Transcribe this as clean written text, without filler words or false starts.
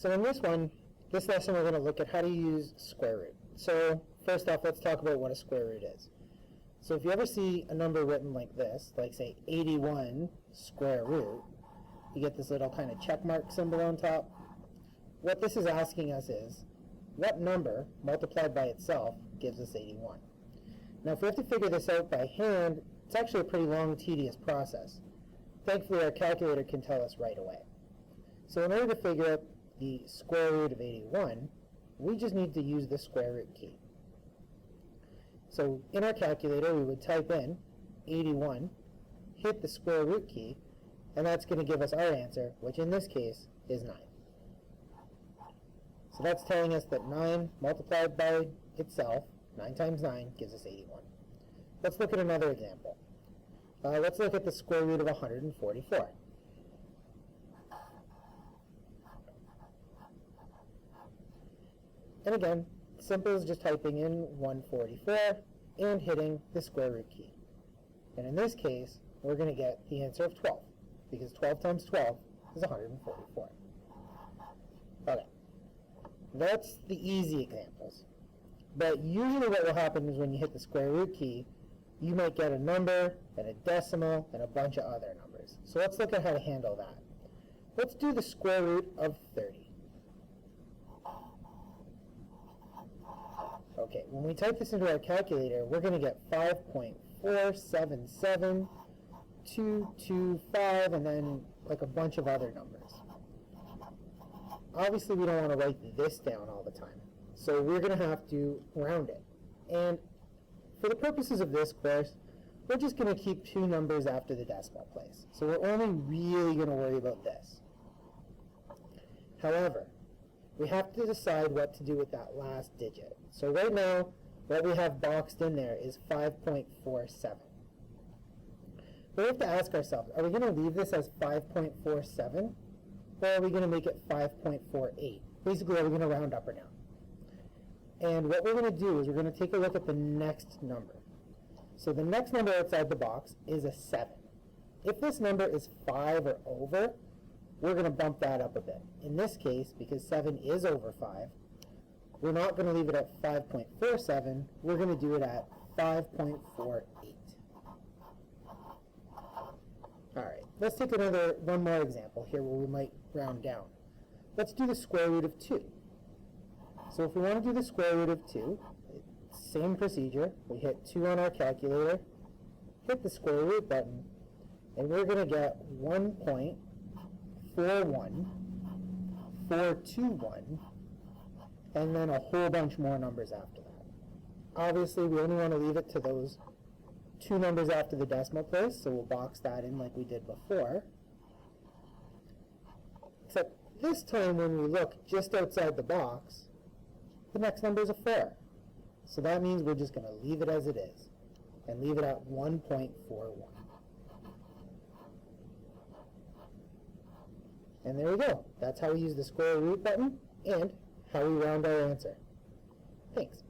So in this lesson we're going to look at how to use square root. So first off, let's talk about what a square root is. So if you ever see a number written like this, like say 81 square root, you get this little kind of check mark symbol on top. What this is asking us is, what number multiplied by itself gives us 81? Now if we have to figure this out by hand, it's actually a pretty long, tedious process. Thankfully our calculator can tell us right away. So in order to figure out the square root of 81, we just need to use the square root key. So in our calculator, we would type in 81, hit the square root key, and that's going to give us our answer, which in this case is 9. So that's telling us that 9 multiplied by itself, 9 times 9, gives us 81. Let's look at another example. Let's look at the square root of 144. And again, simple as just typing in 144 and hitting the square root key. And in this case, we're going to get the answer of 12, because 12 times 12 is 144. Okay, that's the easy examples. But usually what will happen is when you hit the square root key, you might get a number, and a decimal, and a bunch of other numbers. So let's look at how to handle that. Let's do the square root of 30. Okay, when we type this into our calculator, we're going to get 5.477225, and then like a bunch of other numbers. Obviously, we don't want to write this down all the time, so we're going to have to round it. And for the purposes of this course, we're just going to keep 2 numbers after the decimal place. So we're only really going to worry about this. However, we have to decide what to do with that last digit. So right now, what we have boxed in there is 5.47. We have to ask ourselves, are we going to leave this as 5.47? Or are we going to make it 5.48? Basically, are we going to round up or down? And what we're going to do is we're going to take a look at the next number. So the next number outside the box is a 7. If this number is 5 or over, we're going to bump that up a bit. In this case, because 7 is over 5, we're not going to leave it at 5.47, we're going to do it at 5.48. Alright, let's take one more example here where we might round down. Let's do the square root of 2. So if we want to do the square root of 2, same procedure. We hit 2 on our calculator, hit the square root button, and we're going to get 1.41421, and then a whole bunch more numbers after that. Obviously, we only want to leave it to those 2 numbers after the decimal place, so we'll box that in like we did before. Except this time when we look just outside the box, the next number is a 4. So that means we're just going to leave it as it is, and leave it at 1.41. And there we go. That's how we use the square root button and how we round our answer. Thanks.